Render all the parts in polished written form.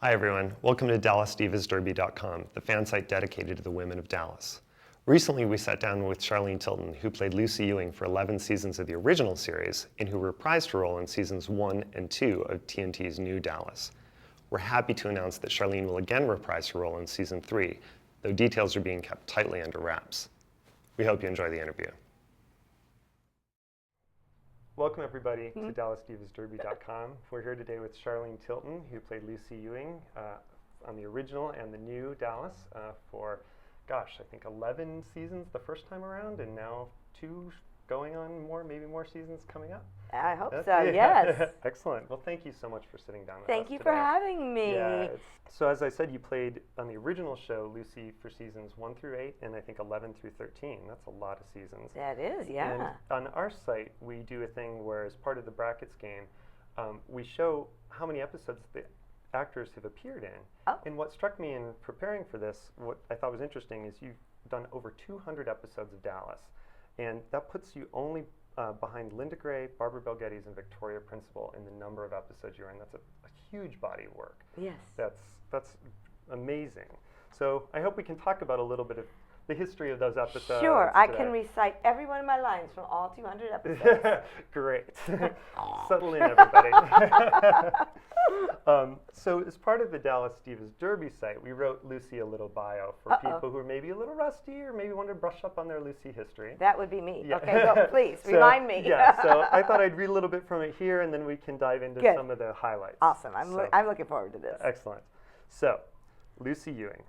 Hi everyone, welcome to DallasDivasDerby.com, the fan site dedicated to the women of Dallas. Recently we sat down with Charlene Tilton, who played Lucy Ewing for 11 seasons of the original series and who reprised her role in seasons 1 and 2 of TNT's new Dallas. We're happy to announce that Charlene will again reprise her role in season 3, though details are being kept tightly under wraps. We hope you enjoy the interview. Welcome everybody to DallasDivasDerby.com. We're here today with Charlene Tilton, who played Lucy Ewing on the original and the new Dallas for, I think 11 seasons the first time around, and now 2 going on maybe more seasons coming up. I hope so, yes. Excellent. Well, thank you so much for sitting down with us Thank you for having me. Yeah, so as I said, you played on the original show Lucy for seasons 1 through 8 and I think 11 through 13. That's a lot of seasons. That is, yeah. And on our site, we do a thing where as part of the brackets game, we show how many episodes the actors have appeared in. Oh. And what struck me in preparing for this, what I thought was interesting, is you've done over 200 episodes of Dallas. And that puts you only behind Linda Gray, Barbara Bel Geddes, and Victoria Principal in the number of episodes you're in. That's a huge body of work. Yes. That's amazing. So I hope we can talk about a little bit of the history of those episodes. Sure, I can recite every one of my lines from all 200 episodes. Great. Settle in, everybody. So as part of the Dallas Divas Derby site, we wrote Lucy a little bio for people who are maybe a little rusty or maybe want to brush up on their Lucy history. That would be me. Yeah. Okay, go, please, remind me. Yeah, so I thought I'd read a little bit from it here, and then we can dive into some of the highlights. Awesome. I'm looking forward to this. Excellent. So, Lucy Ewing.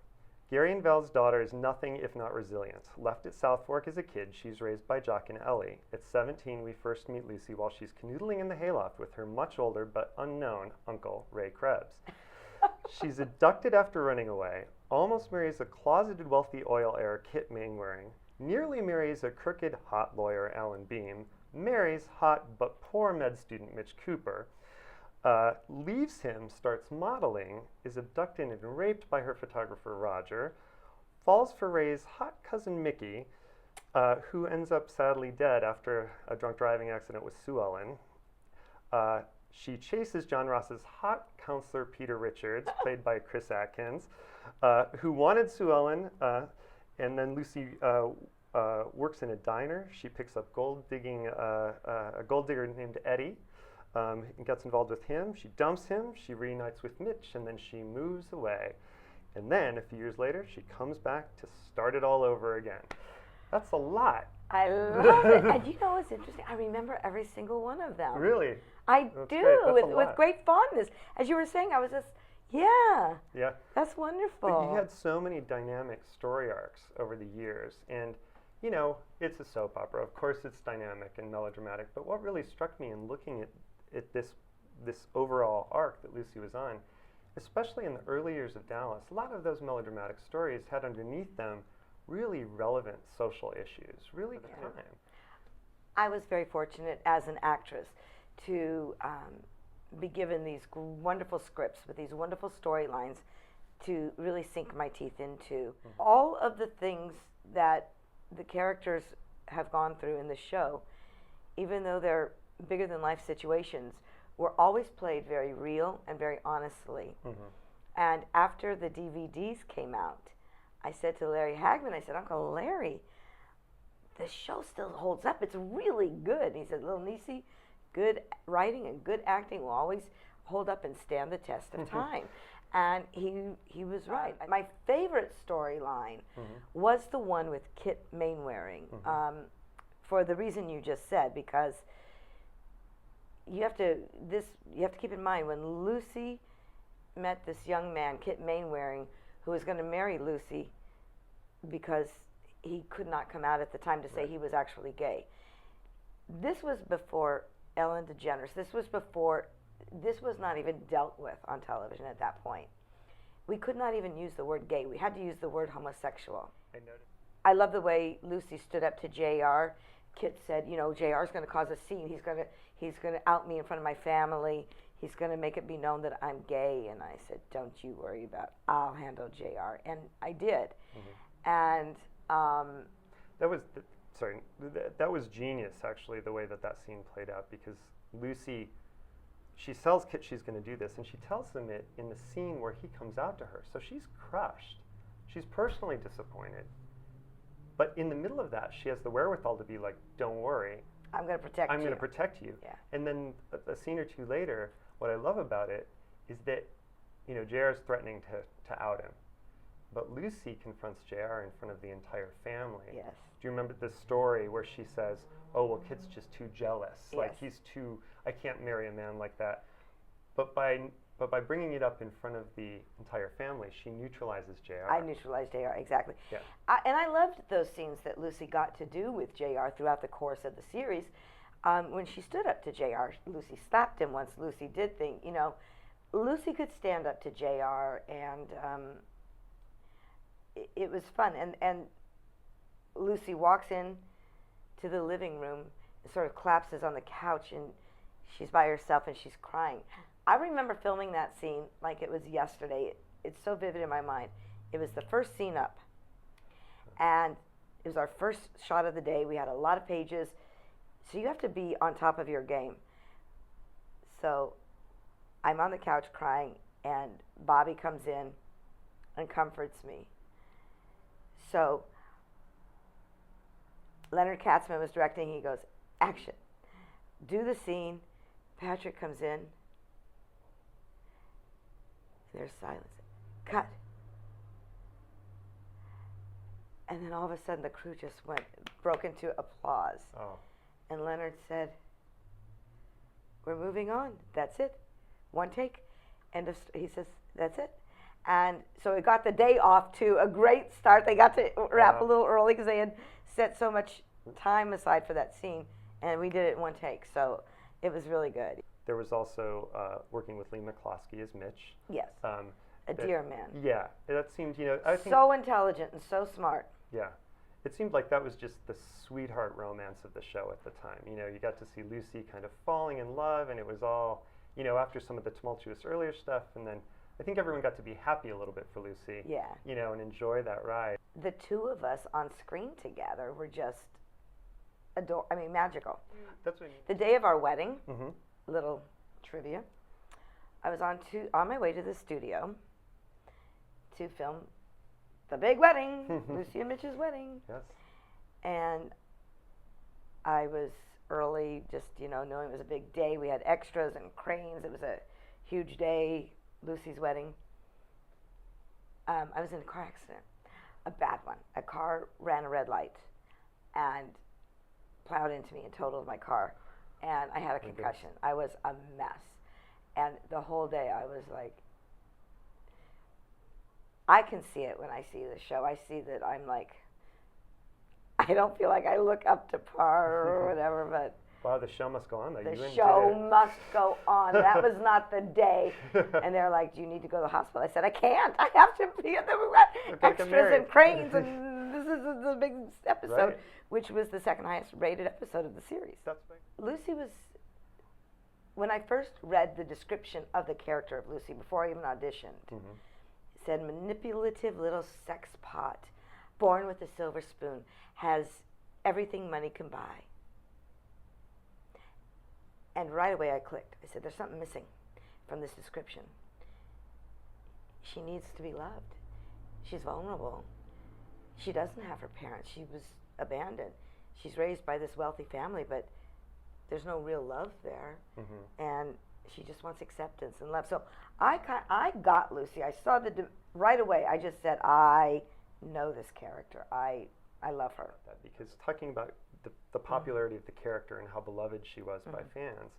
Gary and Val's daughter is nothing if not resilient. Left at South Fork as a kid, she's raised by Jock and Ellie. At 17, we first meet Lucy while she's canoodling in the hayloft with her much older but unknown uncle, Ray Krebs. She's abducted after running away, almost marries a closeted wealthy oil heir, Kit Mainwaring, nearly marries a crooked hot lawyer, Alan Beam, marries hot but poor med student Mitch Cooper, leaves him, starts modeling, is abducted and raped by her photographer Roger, falls for Ray's hot cousin Mickey, who ends up sadly dead after a drunk driving accident with Sue Ellen. She chases John Ross's hot counselor Peter Richards, played by Chris Atkins, who wanted Sue Ellen, and then Lucy works in a diner. She picks up a gold digger named Eddie, and gets involved with him. She dumps him, she reunites with Mitch, and then she moves away. And then, a few years later, she comes back to start it all over again. That's a lot. I love it. And you know what's interesting? I remember every single one of them. Really? I do, with great fondness. As you were saying, I was just, yeah. That's wonderful. But you had so many dynamic story arcs over the years. And, you know, it's a soap opera. Of course it's dynamic and melodramatic. But what really struck me in looking at this overall arc that Lucy was on, especially in the early years of Dallas, a lot of those melodramatic stories had underneath them really relevant social issues, really at the time. I was very fortunate as an actress to be given these wonderful scripts with these wonderful storylines to really sink my teeth into. All of the things that the characters have gone through in the show, even though they're bigger than life situations, were always played very real and very honestly. And after the DVDs came out, I said to Larry Hagman, I said, Uncle Larry, the show still holds up. It's really good. And he said, Little Niecy, good writing and good acting will always hold up and stand the test of time. And he was right. My favorite storyline was the one with Kit Mainwaring, for the reason you just said, because you have to keep in mind when Lucy met this young man, Kit Mainwaring, who was going to marry Lucy because he could not come out at the time to say he was actually gay. This was before Ellen DeGeneres. This was not even dealt with on television at that point. We could not even use the word gay. We had to use the word homosexual. I love the way Lucy stood up to JR. Kit said, you know, JR's going to cause a scene. He's going to out me in front of my family. He's going to make it be known that I'm gay. And I said, don't you worry about it. I'll handle JR. And I did. And that was genius, actually, the way that scene played out, because Lucy she tells Kit she's going to do this, and she tells him it in the scene where he comes out to her. So she's crushed. She's personally disappointed. But in the middle of that, she has the wherewithal to be like, don't worry. I'm going to protect you. I'm going to protect you. Yeah. And then a scene or two later, what I love about it is that, you know, JR is threatening to out him. But Lucy confronts JR in front of the entire family. Yes. Do you remember this story where she says, oh, well, Kit's just too jealous. Yes. Like, he's too, I can't marry a man like that. But by bringing it up in front of the entire family, she neutralizes JR. I neutralized JR, exactly. Yeah. And I loved those scenes that Lucy got to do with JR throughout the course of the series. When she stood up to JR, Lucy slapped him once. Lucy did think, you know, Lucy could stand up to JR, and it was fun. And Lucy walks in to the living room, sort of collapses on the couch, and she's by herself and she's crying. I remember filming that scene like it was yesterday. It's so vivid in my mind. It was the first scene up, and it was our first shot of the day. We had a lot of pages, so you have to be on top of your game. So I'm on the couch crying, and Bobby comes in and comforts me. So Leonard Katzman was directing. He goes, action. Do the scene. Patrick comes in. There's silence. Cut. And then all of a sudden the crew just broke into applause. Oh. And Leonard said, we're moving on. That's it. One take. He says, that's it. And so it got the day off to a great start. They got to wrap a little early because they had set so much time aside for that scene. And we did it in one take. So it was really good. There was also working with Lee McCloskey as Mitch. Yes. A dear man. Yeah. That seemed, you know, I think. So intelligent and so smart. Yeah. It seemed like that was just the sweetheart romance of the show at the time. You know, you got to see Lucy kind of falling in love, and it was all, you know, after some of the tumultuous earlier stuff, and then I think everyone got to be happy a little bit for Lucy. Yeah. You know, and enjoy that ride. The two of us on screen together were just magical. That's what I mean. The day of our wedding, little trivia, I was on my way to the studio to film the big wedding, Lucy and Mitch's wedding. Yes. And I was early, just, you know, knowing it was a big day. We had extras and cranes. It was a huge day, Lucy's wedding. I was in a car accident, a bad one. A car ran a red light and plowed into me and totaled my car. And I had a concussion. I was a mess. And the whole day I was like, I can see it when I see the show. I see that I'm like, I don't feel like I look up to par or whatever, but wow, the show must go on though. the show must go on. That was not the day. And they're like, do you need to go to the hospital? I said, I can't. I have to be in the extras and cranes, and this is the big episode, Right. which was the second highest rated episode of the series. That's right. Lucy was, when I first read the description of the character of Lucy, before I even auditioned, it said manipulative little sex pot, born with a silver spoon, has everything money can buy. And right away I clicked. I said, there's something missing from this description. She needs to be loved. She's vulnerable. She doesn't have her parents. She was abandoned. She's raised by this wealthy family, but there's no real love there. And she just wants acceptance and love. So I got Lucy. I saw right away. I just said, I know this character. I love her. Because talking about the popularity of the character and how beloved she was by fans,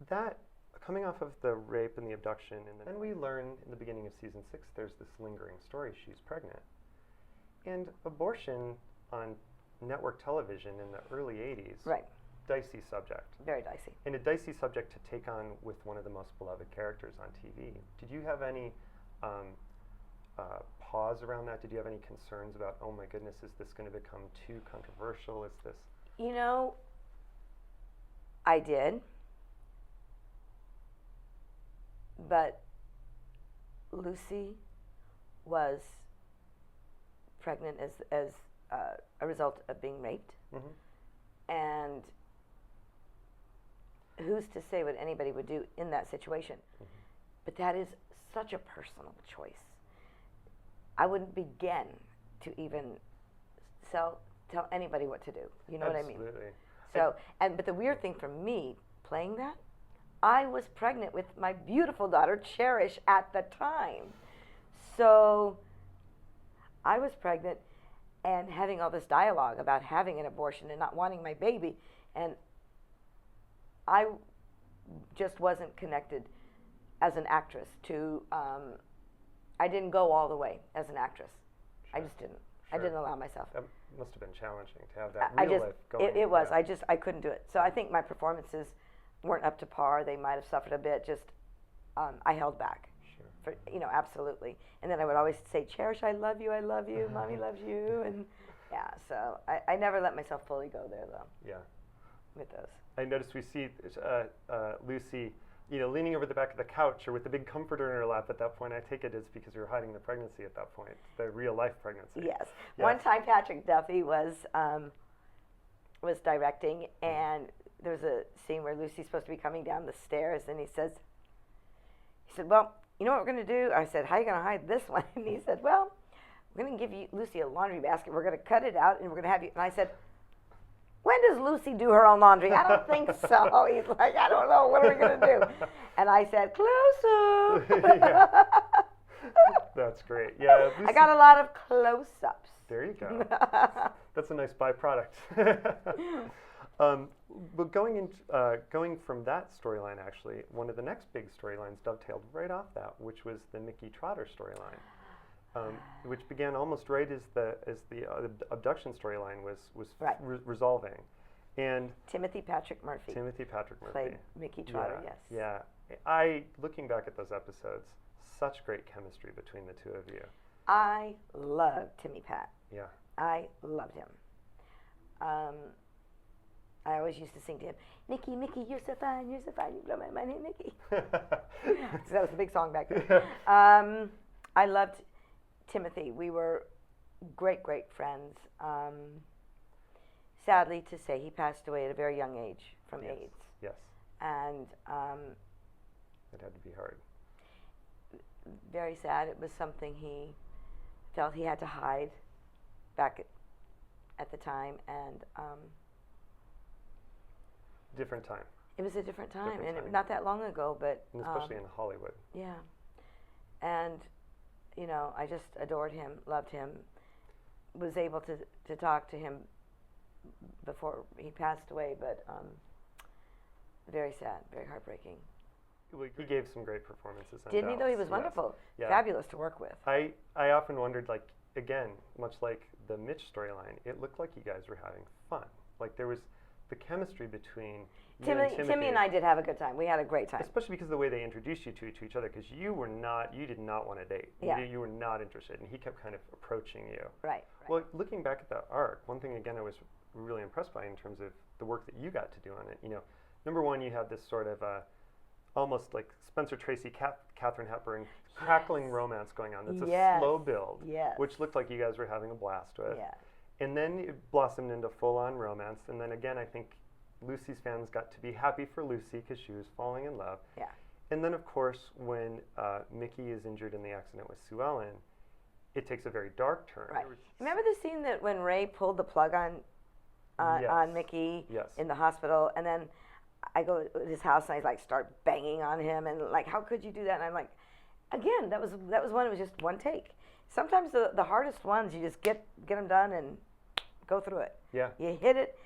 that coming off of the rape and the abduction, and then we learn in the beginning of season 6 there's this lingering story, she's pregnant. And abortion on network television in the early 80s, Right. dicey subject. Very dicey. And a dicey subject to take on with one of the most beloved characters on TV. Did you have any pause around that? Did you have any concerns about, oh my goodness, is this going to become too controversial? Is this? You know, I did. But Lucy was pregnant as a result of being raped. And who's to say what anybody would do in that situation? But that is such a personal choice. I wouldn't begin to even tell anybody what to do. You know what I mean? Absolutely. So, but the weird thing for me playing that, I was pregnant with my beautiful daughter Cherish at the time. So I was pregnant and having all this dialogue about having an abortion and not wanting my baby, and I just wasn't connected as an actress to, I didn't go all the way as an actress. Sure. I just didn't. Sure. I didn't allow myself. That must have been challenging to have that real life going. It was. Yeah. I couldn't do it. So I think my performances weren't up to par. They might have suffered a bit. Just, I held back. Sure. For, absolutely. And then I would always say, Cherish, I love you, Mommy loves you. And yeah, so I never let myself fully go there, though. Yeah. With those. I noticed we see Lucy, leaning over the back of the couch or with the big comforter in her lap at that point. I take it is because you were hiding the pregnancy at that point, the real life pregnancy. Yes. One time Patrick Duffy was directing, and there was a scene where Lucy's supposed to be coming down the stairs, and he said, well, you know what we're going to do? I said, how are you going to hide this one? And he said, well, we're going to give Lucy a laundry basket. We're going to cut it out, and we're going to have you. And I said, when does Lucy do her own laundry? I don't think so. He's like, I don't know. What are we going to do? And I said, close-up. That's great. Yeah, Lucy, I got a lot of close-ups. There you go. That's a nice byproduct. But going from that storyline, actually, one of the next big storylines dovetailed right off that, which was the Mickey Trotter storyline, which began almost right as the abduction storyline was right. Resolving, and Timothy Patrick Murphy played Mickey Trotter. Yeah, yeah. Looking back at those episodes, such great chemistry between the two of you. I loved Timmy Pat. Yeah, I loved him. I always used to sing to him, Mickey, Mickey, you're so fine, you blow my mind, Mickey. So that was a big song back then. I loved Timothy. We were great, great friends. Sadly to say, he passed away at a very young age from AIDS. Yes. And it had to be hard. Very sad. It was something he felt he had to hide back at the time, and different time. It was a different time, not that long ago, but and especially in Hollywood. Yeah, and I just adored him, loved him. Was able to talk to him before he passed away, but very sad, very heartbreaking. He gave some great performances. Didn't he? Though he was wonderful, fabulous to work with. I often wondered, again, much like the Mitch storyline, it looked like you guys were having fun. Like there was the chemistry between Timmy and I did have a good time. We had a great time. Especially because of the way they introduced you to each other, because you did not want to date. Yeah. You were not interested, and he kept kind of approaching you. Right. Well, looking back at that arc, one thing, again, I was really impressed by in terms of the work that you got to do on it. Number one, you had this sort of almost like Spencer Tracy, Katharine Hepburn, crackling romance going on. It's a slow build, which looked like you guys were having a blast with. Yeah. And then it blossomed into full-on romance. And then again, I think Lucy's fans got to be happy for Lucy because she was falling in love. Yeah. And then, of course, when Mickey is injured in the accident with Sue Ellen, it takes a very dark turn. Right. Remember the scene that when Ray pulled the plug on Mickey in the hospital, and then I go to his house and I start banging on him, and how could you do that? And I'm like, again, that was one. It was just one take. Sometimes the hardest ones, you just get them done and go through it. Yeah. You hit it,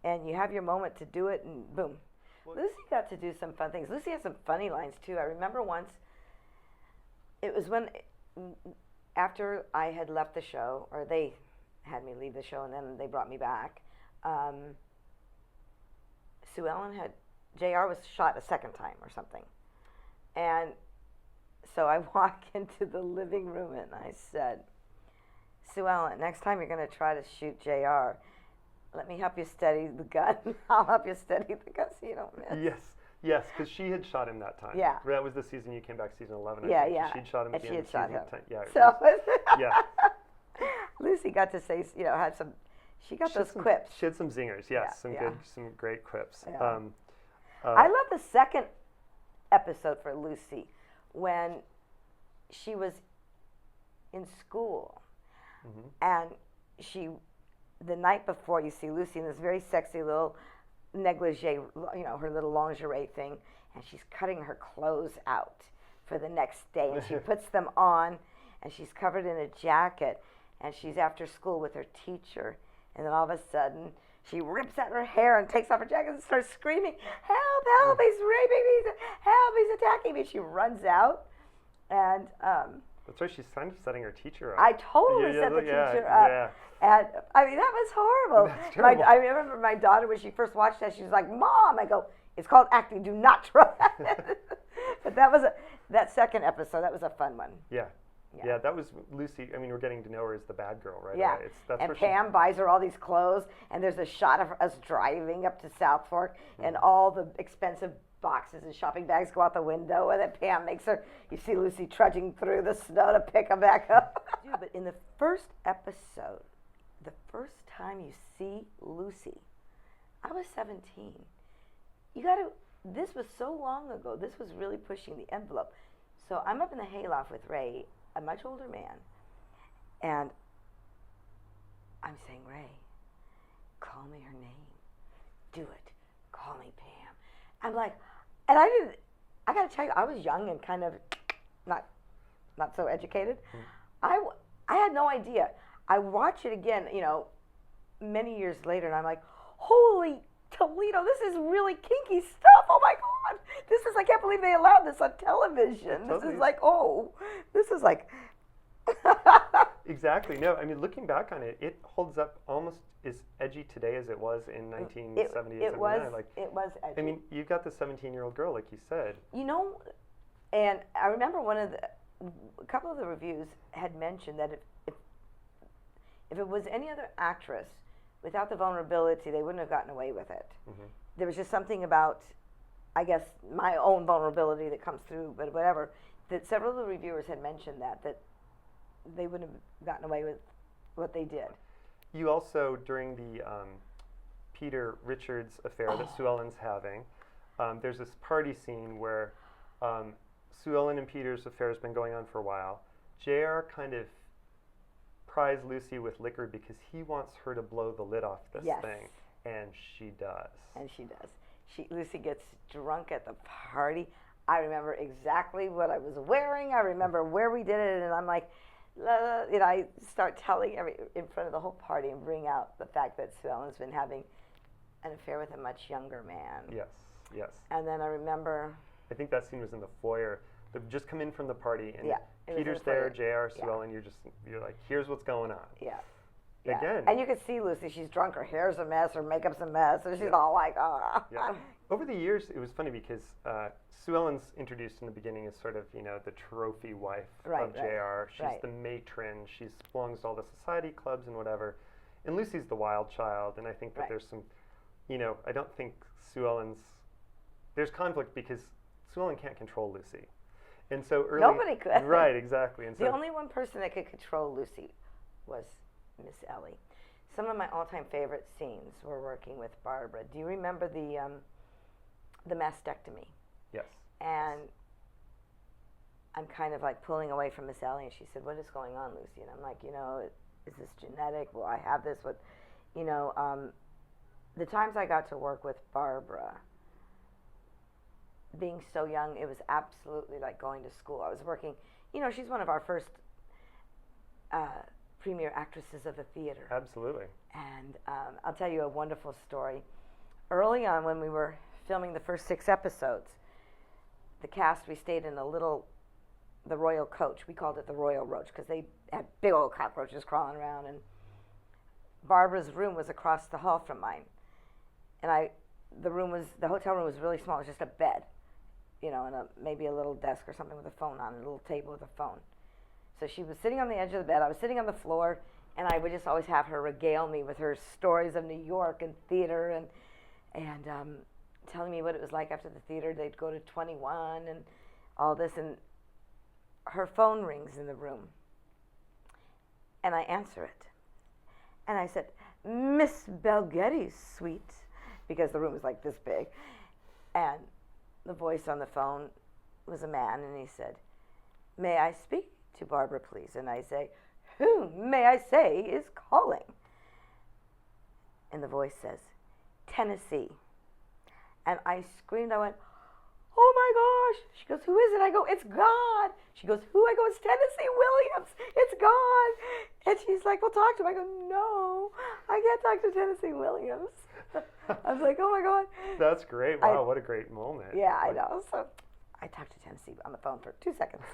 and you have your moment to do it, and boom. Well, Lucy got to do some fun things. Lucy has some funny lines too. I remember once. It was after I had left the show, or they had me leave the show, and then they brought me back. Sue Ellen JR was shot a second time or something, and so I walk into the living room and I said, Sue Ellen, next time you're going to try to shoot JR, let me help you steady the gun. I'll help you steady the gun so you don't miss. Yes, because she had shot him that time. Yeah. That was the season you came back, season 11. Yeah. She'd shot him at the end of season 10. Yeah. So, yeah. Lucy got to say, had some, she got those quips. She had some zingers, yes, some great quips. Yeah. I love the second episode for Lucy when she was in school, and the night before, you see Lucy in this very sexy little negligee, her little lingerie thing, and she's cutting her clothes out for the next day, and she puts them on, and she's covered in a jacket, and she's after school with her teacher, and then all of a sudden, she rips out her hair and takes off her jacket and starts screaming, "Help, help, he's raping me, help, he's attacking me." She runs out, and that's right, she's kind of setting her teacher up. I totally set the teacher up. Yeah. And I mean, that was horrible. That's terrible. I remember my daughter, when she first watched that, she was like, "Mom," I go, "It's called acting, do not try it." But that second episode, that was a fun one. Yeah, that was Lucy. I mean, we're getting to know her as the bad girl, right? Yeah, and Pam buys her all these clothes, and there's a shot of us driving up to South Fork, and all the expensive boxes and shopping bags go out the window, and then Pam makes her, you see Lucy trudging through the snow to pick them back up. But in the first episode, the first time you see Lucy, I was 17. This was so long ago, this was really pushing the envelope. So I'm up in the hayloft with Ray, a much older man, and I'm saying, "Ray, call me her name. Do it. Call me Pam." I'm like, and I got to tell you, I was young and kind of not so educated. I had no idea. I watch it again, many years later, and I'm like, holy Toledo, this is really kinky stuff. Oh my God. I can't believe they allowed this on television. Totally. This is like. Exactly. No, I mean, looking back on it, it holds up almost as edgy today as it was in 1970 it was edgy. I mean, you've got the 17-year-old girl, like you said. And I remember a couple of the reviews had mentioned that if it was any other actress, without the vulnerability, they wouldn't have gotten away with it. There was just something about, I guess, my own vulnerability that comes through, but whatever, that several of the reviewers had mentioned that they wouldn't have gotten away with what they did. You also, during the Peter Richards affair that Sue Ellen's having, there's this party scene where Sue Ellen and Peter's affair has been going on for a while. JR kind of pries Lucy with liquor because he wants her to blow the lid off this thing, and she does. Lucy gets drunk at the party. I remember exactly what I was wearing. I remember where we did it, and I'm like, I start telling in front of the whole party and bring out the fact that Sue Ellen's been having an affair with a much younger man. Yes. And then I remember, I think that scene was in the foyer. They've just come in from the party, and Peter's there, JR, Sue Ellen, you're like, here's what's going on. Again. And you can see Lucy, she's drunk, her hair's a mess, her makeup's a mess, and she's all like, Over the years, it was funny because Sue Ellen's introduced in the beginning as sort of, the trophy wife of JR. She's the matron. She belongs to all the society clubs and whatever. And Lucy's the wild child, and I think that there's some, I don't think there's conflict because Sue Ellen can't control Lucy. And so nobody could. Right, exactly. And the only one person that could control Lucy was Miss Ellie. Some of my all-time favorite scenes were working with Barbara. Do you remember the mastectomy? Yes. And I'm kind of like pulling away from Miss Ellie, and she said, "What is going on, Lucy?" And I'm like, is this genetic? Will I have this? The times I got to work with Barbara, being so young, it was absolutely like going to school. I was working, she's one of our first premier actresses of the theater. Absolutely. And I'll tell you a wonderful story. Early on, when we were filming the first 6 episodes, the cast, we stayed in the Royal Coach. We called it the Royal Roach because they had big old cockroaches crawling around, and Barbara's room was across the hall from mine. And the hotel room was really small. It was just a bed, and maybe a little desk or something with a phone on it, a little table with a phone. So she was sitting on the edge of the bed. I was sitting on the floor, and I would just always have her regale me with her stories of New York and theater, and telling me what it was like after the theater. They'd go to 21 and all this, and her phone rings in the room, and I answer it. And I said, "Miss Belgetti's suite," because the room was like this big. And the voice on the phone was a man, and he said, "May I speak to Barbara, please?" And I say, "Who, may I say, is calling?" And the voice says, "Tennessee." And I screamed. I went, "Oh my gosh." She goes, "Who is it?" I go, "It's God." She goes, "Who?" I go, "It's Tennessee Williams. It's God." And she's like, "Well, talk to him." I go, "No, I can't talk to Tennessee Williams." I was like, "Oh my God." That's great. Wow, what a great moment. Yeah, I know. So I talked to Tennessee on the phone for 2 seconds.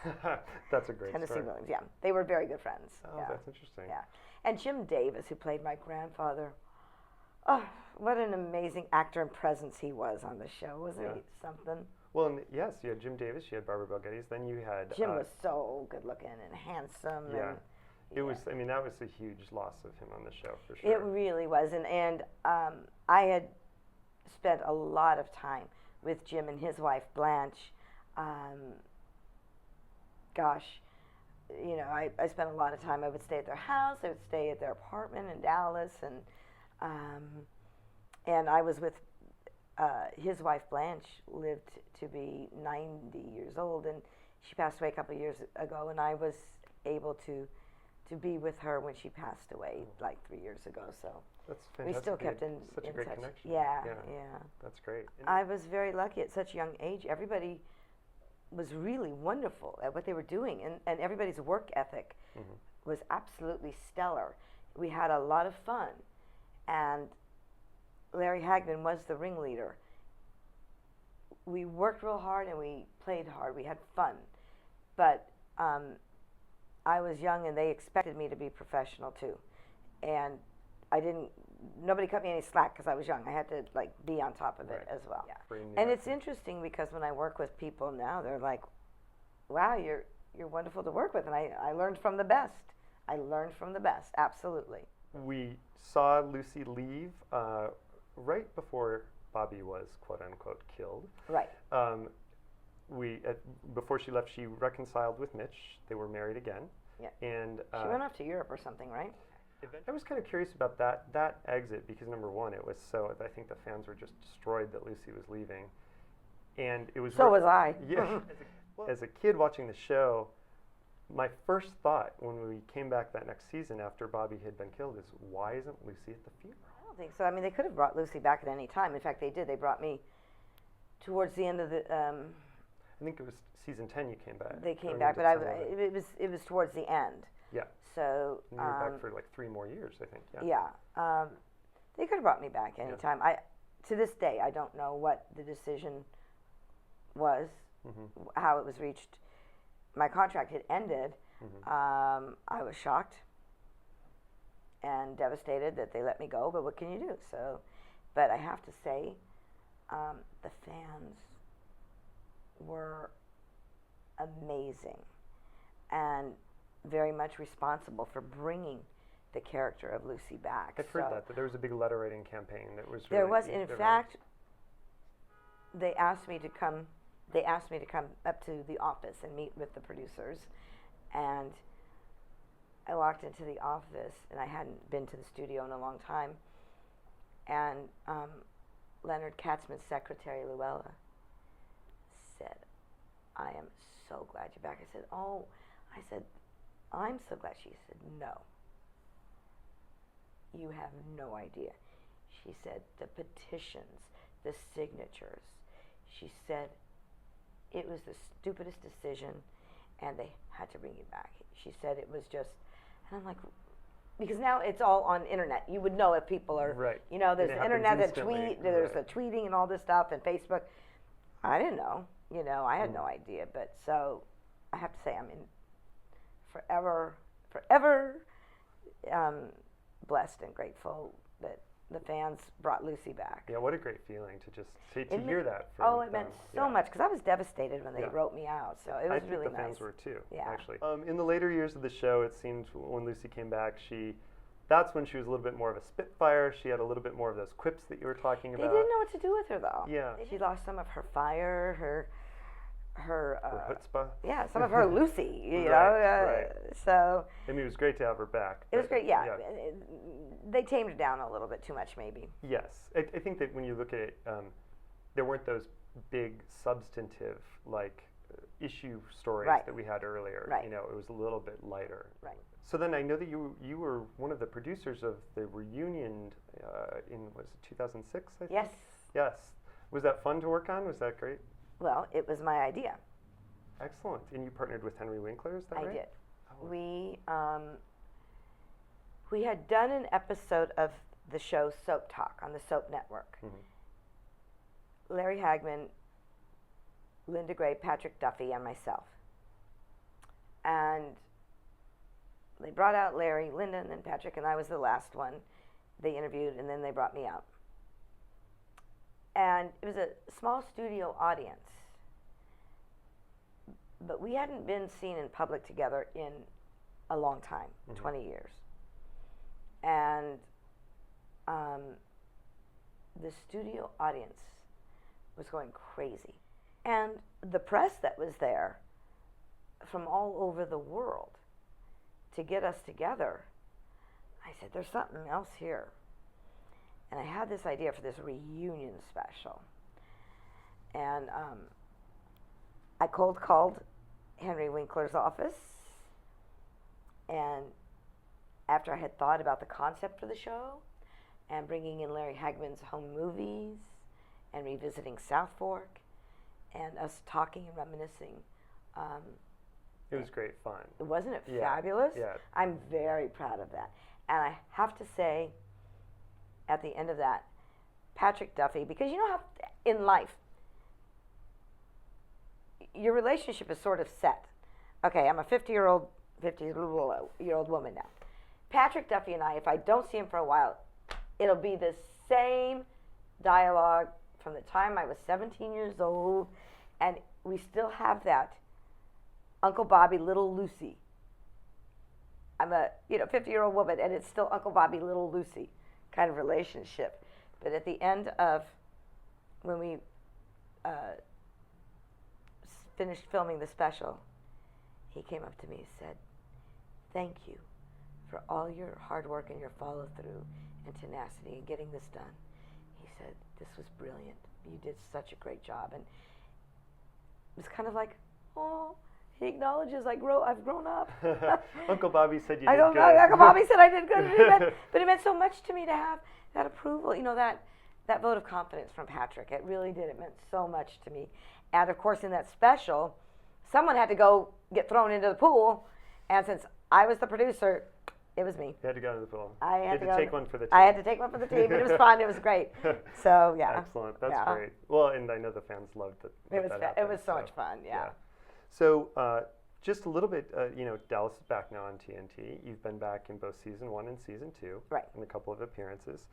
That's a great Tennessee story. Williams, yeah. They were very good friends. Oh, yeah. that's interesting. Yeah. And Jim Davis, who played my grandfather, oh, what an amazing actor and presence he was on the show. Wasn't he something? Well, and yes, you had Jim Davis, you had Barbara Bel Geddes, then you had... Jim was so good looking and handsome. Yeah. And, it was, I mean, that was a huge loss of him on the show, for sure. It really was. And I had spent a lot of time with Jim and his wife, Blanche. Gosh, you know, I spent a lot of time. I would stay at their house. I would stay at their apartment in Dallas. And I was with his wife, Blanche, lived to be 90 years old. And she passed away a couple of years ago. And I was able to be with her when she passed away, like 3 years ago. So that's fantastic. we still kept in such a great touch. connection. Yeah. That's great. And I was very lucky at such a young age. Everybody was really wonderful at what they were doing, and everybody's work ethic was absolutely stellar. We had a lot of fun, and Larry Hagman was the ringleader. We worked real hard and we played hard. We had fun, but I was young and they expected me to be professional too, and I didn't. Nobody cut me any slack because I was young. I had to like be on top of it as well. Yeah. And it's interesting because when I work with people now, they're like, "Wow, you're wonderful to work with," and I learned from the best. I learned from the best, absolutely. We saw Lucy leave right before Bobby was quote unquote killed. Right. Before she left, she reconciled with Mitch. They were married again. Yeah. And she went off to Europe or something, right? I was kind of curious about that exit because number one, it was so. I think the fans were just destroyed that Lucy was leaving, and it was. So was I. Yeah. As a kid watching the show, my first thought when we came back that next season after Bobby had been killed is, why isn't Lucy at the funeral? I don't think so. I mean, they could have brought Lucy back at any time. In fact, they did. They brought me towards the end of the. I think it was season 10 you came back. They came back, but it was towards the end. Yeah. So. And you were back for like 3 more years, I think. Yeah. Yeah. They could have brought me back anytime. To this day, I don't know what the decision was, how it was reached. My contract had ended. I was shocked and devastated that they let me go, but what can you do? So, but I have to say, the fans were amazing and very much responsible for bringing the character of Lucy back. I've heard that there was a big letter writing campaign that was. There was, in fact, they asked me to come up to the office and meet with the producers, and I walked into the office, and I hadn't been to the studio in a long time, and Leonard Katzman's secretary, Luella, said, "I am so glad you're back." I said, "Oh," I said, "I'm so glad." She said, "No. You have no idea." She said, "The petitions, the signatures." She said, "It was the stupidest decision, and they had to bring you back." She said it was just, and I'm like, because now it's all on internet. You would know if people are, right. You know, there's the internet that instantly. there's the tweeting and all this stuff, and Facebook. I didn't know, you know, I had no idea. But so I have to say, I'm forever blessed and grateful that the fans brought Lucy back. Yeah, what a great feeling to hear that from Oh, it meant so much, because I was devastated when they wrote me out, so it was really nice. I think the fans were too, actually. Yeah. In the later years of the show, it seemed when Lucy came back, that's when she was a little bit more of a spitfire. She had a little bit more of those quips that you were talking about. They didn't know what to do with her, though. Yeah. She lost some of her fire, her chutzpah. Yeah, some of her Lucy, you know. Right. So. I mean, it was great to have her back. It was great, yeah. They tamed her down a little bit too much, maybe. Yes. I think that when you look at it, there weren't those big substantive like issue stories Right. that we had earlier. Right. You know, it was a little bit lighter. Right. So then I know that you were one of the producers of the reunion in, was it 2006, I think? Yes. Yes. Was that fun to work on? Was that great? Well, it was my idea. Excellent. And you partnered with Henry Winkler, is that I right? did. Oh. We had done an episode of the show Soap Talk on the Soap Network. Mm-hmm. Larry Hagman, Linda Gray, Patrick Duffy, and myself. And they brought out Larry, Linda, and then Patrick, and I was the last one they interviewed, and then they brought me out. And it was a small studio audience, but we hadn't been seen in public together in a long time, 20 years. And the studio audience was going crazy. And the press that was there from all over the world to get us together, I said, there's something else here. And I had this idea for this reunion special. And I cold called Henry Winkler's office. And after I had thought about the concept for the show and bringing in Larry Hagman's home movies and revisiting South Fork and us talking and reminiscing. It was great fun. Wasn't it Yeah. fabulous? Yeah. I'm very proud of that. And I have to say, at the end of that, Patrick Duffy, because you know how in life, your relationship is sort of set. Okay, I'm a 50-year-old woman now. Patrick Duffy and I, if I don't see him for a while, it'll be the same dialogue from the time I was 17 years old, and we still have that Uncle Bobby, Little Lucy. I'm a 50-year-old woman, and it's still Uncle Bobby, Little Lucy kind of relationship. But at the end of when we finished filming the special, he came up to me and said, "Thank you for all your hard work and your follow-through and tenacity in getting this done." He said, "This was brilliant. You did such a great job." And it was kind of like, oh, he acknowledges I've grown up. Uncle Bobby said you did good. Uncle Bobby said I did good. But it meant so much to me to have that approval, that vote of confidence from Patrick. It really did. It meant so much to me. And of course, in that special, someone had to go get thrown into the pool. And since I was the producer, it was me. You had to go into the pool. I had to take one for the team. I had to take one for the team, but it was fun. It was great. So, yeah. Excellent. That's Yeah. great. Well, and I know the fans loved it. It was so much fun, yeah. So, just a little bit, Dallas is back now on TNT. You've been back in both season 1 and season 2. Right. In a couple of appearances.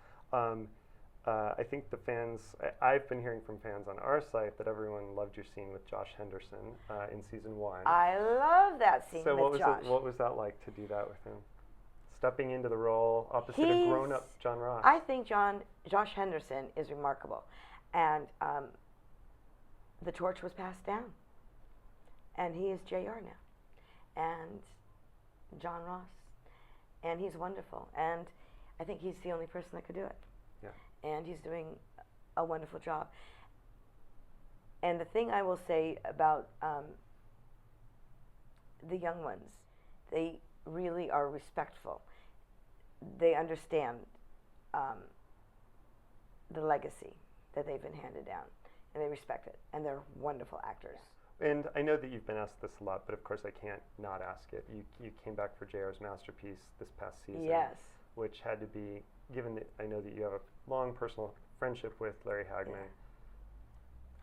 I think the fans, I've been hearing from fans on our site that everyone loved your scene with Josh Henderson in season 1. I love that scene with Josh. What was that like to do that with him? Stepping into the role opposite a grown-up John Ross. I think Josh Henderson is remarkable. And the torch was passed down. And he is JR now. And John Ross. And he's wonderful. And I think he's the only person that could do it. Yeah. And he's doing a wonderful job. And the thing I will say about the young ones, they really are respectful. They understand the legacy that they've been handed down, and they respect it. And they're wonderful actors. And I know that you've been asked this a lot, but of course I can't not ask it. You came back for JR's masterpiece this past season. Yes. Which had to be, given that I know that you have a long personal friendship with Larry Hagman. Yeah.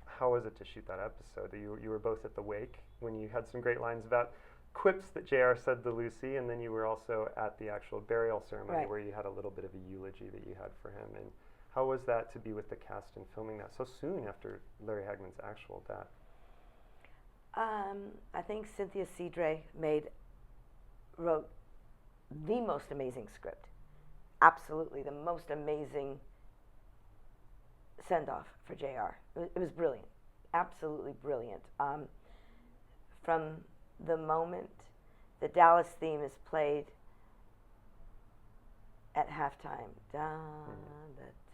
How was it to shoot that episode? You were both at the wake when you had some great lines about quips that JR said to Lucy, and then you were also at the actual burial ceremony where you had a little bit of a eulogy that you had for him. And how was that to be with the cast and filming that so soon after Larry Hagman's actual death? I think Cynthia Cedre wrote the most amazing script. Absolutely, the most amazing send-off for JR. It was brilliant, absolutely brilliant. From the moment the Dallas theme is played at halftime, da,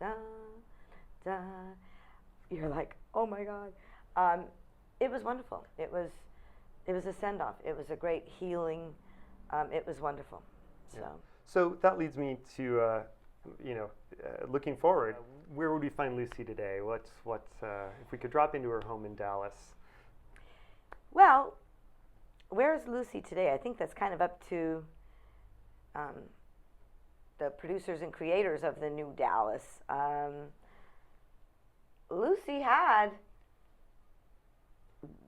da, da, da, you're like, oh my God. It was wonderful. It was a send-off. It was a great healing. It was wonderful. So. Yeah. So that leads me to, looking forward. Where would we find Lucy today? If we could drop into her home in Dallas? Well, where is Lucy today? I think that's kind of up to the producers and creators of the new Dallas. Lucy had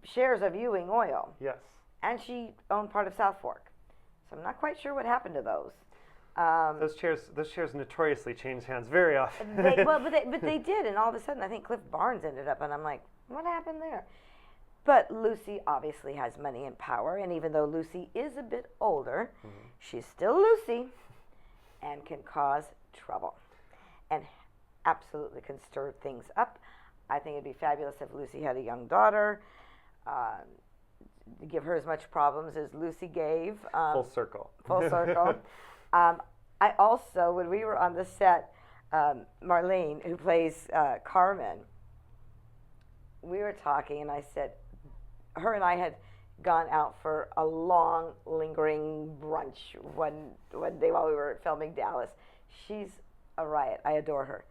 shares of Ewing Oil. Yes. And she owned part of South Fork. So I'm not quite sure what happened to those. Those chairs notoriously change hands very often. but they did, and all of a sudden I think Cliff Barnes ended up, and I'm like, what happened there? But Lucy obviously has money and power, and even though Lucy is a bit older, she's still Lucy and can cause trouble and absolutely can stir things up. I think it'd be fabulous if Lucy had a young daughter, to give her as much problems as Lucy gave. Full circle. Full circle. I also, when we were on the set, Marlene, who plays Carmen, we were talking, and I said, her and I had gone out for a long, lingering brunch one day while we were filming Dallas. She's a riot. I adore her.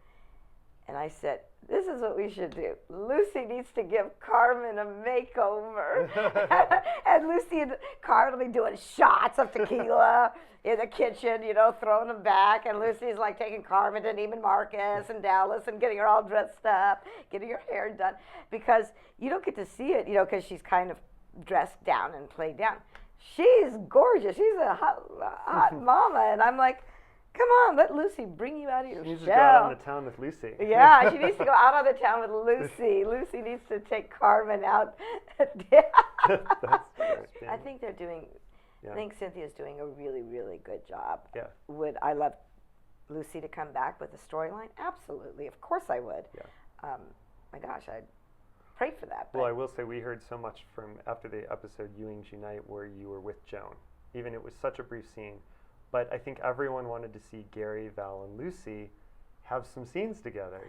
And I said, this is what we should do. Lucy needs to give Carmen a makeover. And Lucy and Carmen will be doing shots of tequila in the kitchen, throwing them back. And Lucy's like taking Carmen to Neiman Marcus and Dallas and getting her all dressed up, getting her hair done. Because you don't get to see it, because she's kind of dressed down and played down. She's gorgeous. She's a hot mama. And I'm like, come on, let Lucy bring you out of your shell. She needs to go out on the town with Lucy. Yeah, she needs to go out on the town with Lucy. Lucy needs to take Carmen out. That's great. I think they're doing, I think Cynthia's doing a really, really good job. Yeah. Would I love Lucy to come back with a storyline? Absolutely. Of course I would. Yeah. My gosh, I'd pray for that. Well, I will say we heard so much from after the episode Ewing's Unite where you were with Joan. Even it was such a brief scene. But I think everyone wanted to see Gary, Val, and Lucy have some scenes together.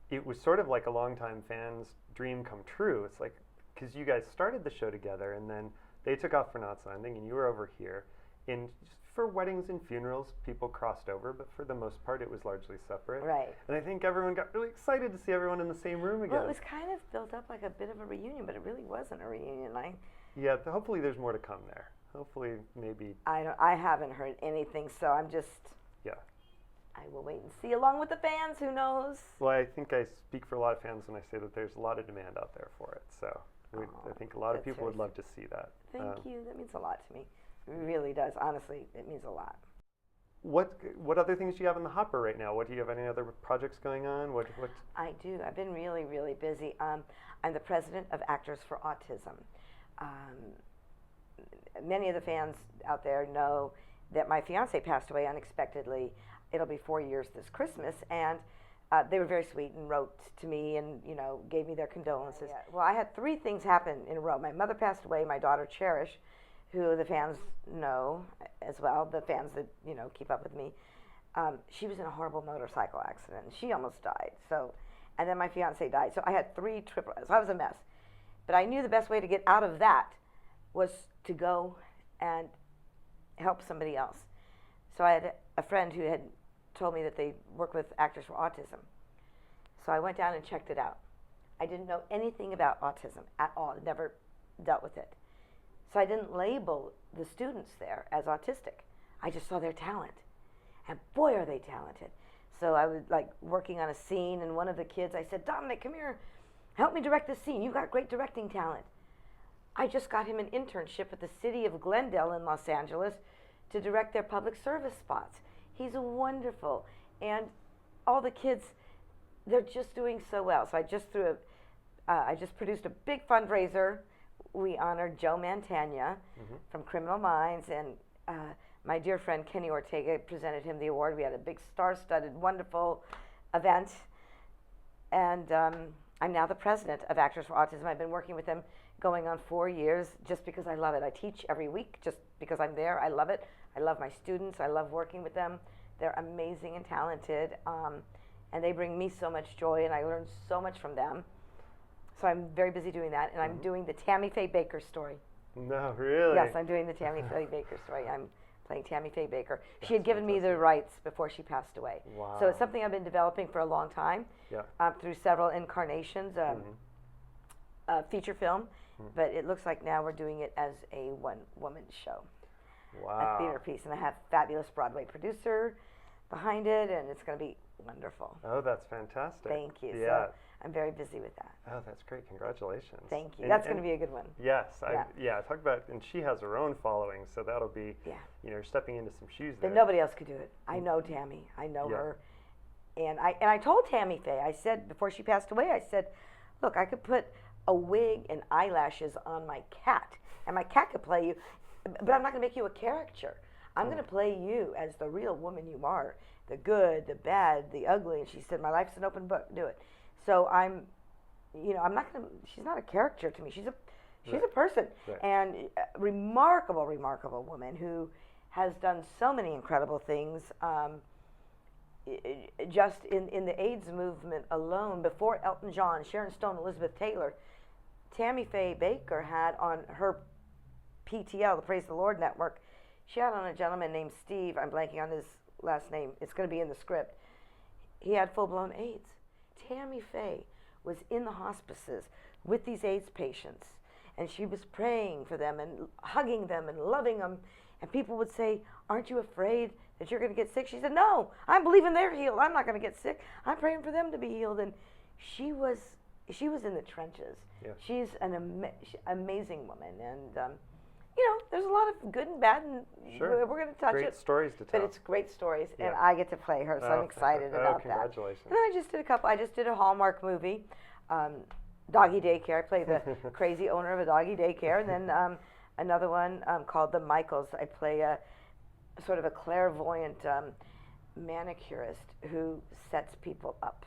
It was sort of like a longtime fan's dream come true. It's like, because you guys started the show together, and then they took off for Knots Landing, and you were over here. And for weddings and funerals, people crossed over, but for the most part, it was largely separate. Right. And I think everyone got really excited to see everyone in the same room again. Well, it was kind of built up like a bit of a reunion, but it really wasn't a reunion. Yeah, hopefully there's more to come there. Hopefully, maybe. I haven't heard anything, so I'm just. Yeah. I will wait and see along with the fans. Who knows? Well, I think I speak for a lot of fans when I say that there's a lot of demand out there for it. So I think a lot of people would love to see that. Thank you. That means a lot to me. It really does. Honestly, it means a lot. What other things do you have in the hopper right now? Do you have any other projects going on? What? I do. I've been really, really busy. I'm the president of Actors for Autism. Many of the fans out there know that my fiance passed away unexpectedly. It'll be 4 years this Christmas, and they were very sweet and wrote to me and gave me their condolences. Yeah. Well, I had 3 things happen in a row. My mother passed away. My daughter Cherish, who the fans know as well, the fans that keep up with me, she was in a horrible motorcycle accident. She almost died. And then my fiance died. So I had 3 triplets. I was a mess, but I knew the best way to get out of that was to go and help somebody else. So I had a friend who had told me that they work with Actors for Autism. So I went down and checked it out. I didn't know anything about autism at all. I'd never dealt with it. So I didn't label the students there as autistic. I just saw their talent. And boy, are they talented. So I was working on a scene, and one of the kids, I said, Dominic, come here. Help me direct this scene. You've got great directing talent. I just got him an internship at the city of Glendale in Los Angeles to direct their public service spots. He's wonderful. And all the kids, they're just doing so well. So I just produced a big fundraiser. We honored Joe Mantegna from Criminal Minds, and my dear friend Kenny Ortega presented him the award. We had a big star-studded, wonderful event. And I'm now the president of Actors for Autism. I've been working with them going on 4 years just because I love it. I teach every week just because I'm there. I love it. I love my students. I love working with them. They're amazing and talented. and they bring me so much joy, and I learn so much from them. So I'm very busy doing that, and I'm doing the Tammy Faye Baker story. No, really? Yes, I'm doing the Tammy Faye Baker story. I'm playing Tammy Faye Baker. She had given me the fantastic. rights before she passed away. Wow. So it's something I've been developing for a long time, Yeah. through several incarnations, feature film, but it looks like now we're doing it as a one-woman show, Wow. a theater piece, and I have a fabulous Broadway producer behind it, and it's going to be wonderful. Oh, that's fantastic. Thank you. Yeah. So I'm very busy with that. Oh, that's great. Congratulations. Thank you. And- That's going to and- be a good one. Yes. Yeah. Talk about, and she has her own following, so that'll be, Yeah. you're stepping into some shoes there. But nobody else could do it. I know Tammy. I know Yeah. her. And I told Tammy Faye, I said, before she passed away, I said, look, I could put a wig and eyelashes on my cat, and my cat could play you, but I'm not going to make you a caricature. I'm going to play you as the real woman you are, the good, the bad, the ugly. And she said, my life's an open book, do it. So I'm not going to, she's not a caricature to me. She's a person, Right. and a remarkable, remarkable woman who has done so many incredible things. Just in the AIDS movement alone, before Elton John, Sharon Stone, Elizabeth Taylor, Tammy Faye Baker had on her PTL, the Praise the Lord Network, she had on a gentleman named Steve. I'm blanking on his last name. It's going to be in the script. He had full-blown AIDS. Tammy Faye was in the hospices with these AIDS patients, and she was praying for them and hugging them and loving them. And people would say, aren't you afraid that you're going to get sick? She said, no, I'm believing they're healed. I'm not going to get sick. I'm praying for them to be healed. And she was in the trenches. Yeah. She's an amazing woman. And, there's a lot of good and bad, and Sure. we're going to touch Great it. stories to tell. But it's great stories, and Yeah. I get to play her, so I'm excited about that. Congratulations. And then I just did a Hallmark movie, Doggy Daycare. I play the crazy owner of a doggy daycare. And then another one called The Michaels. I play a sort of a clairvoyant manicurist who sets people up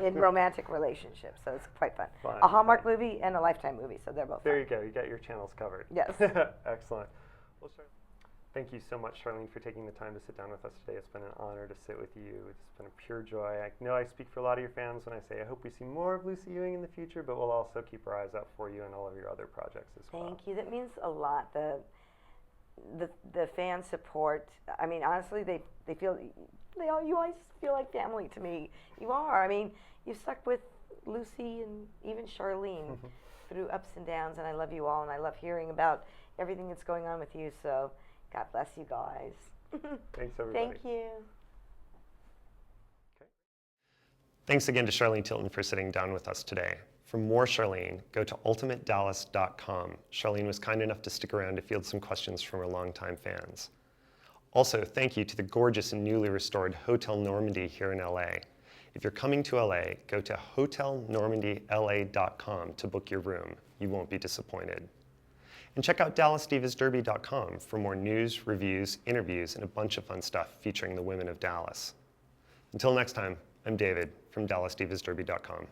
in romantic relationships. So it's quite fun. Fun, A Hallmark fun. movie and a Lifetime movie, so they're both There fun. you go. You got your channels covered. Yes. Excellent. Well, thank you so much, Charlene, for taking the time to sit down with us today. It's been an honor to sit with you. It's been a pure joy. I know I speak for a lot of your fans when I say I hope we see more of Lucy Ewing in the future, but we'll also keep our eyes out for you and all of your other projects as well. Thank you. That means a lot. The fan support. I mean, honestly, they feel you always feel like family to me. You are. I mean, you've stuck with Lucy and even Charlene through ups and downs, and I love you all, and I love hearing about everything that's going on with you. So, God bless you guys. Thanks, everybody. Thank you. Thanks again to Charlene Tilton for sitting down with us today. For more Charlene, go to ultimatedallas.com. Charlene was kind enough to stick around to field some questions from her longtime fans. Also, thank you to the gorgeous and newly restored Hotel Normandy here in LA. If you're coming to LA, go to hotelnormandyla.com to book your room. You won't be disappointed. And check out DallasDivasDerby.com for more news, reviews, interviews, and a bunch of fun stuff featuring the women of Dallas. Until next time, I'm David from DallasDivasDerby.com.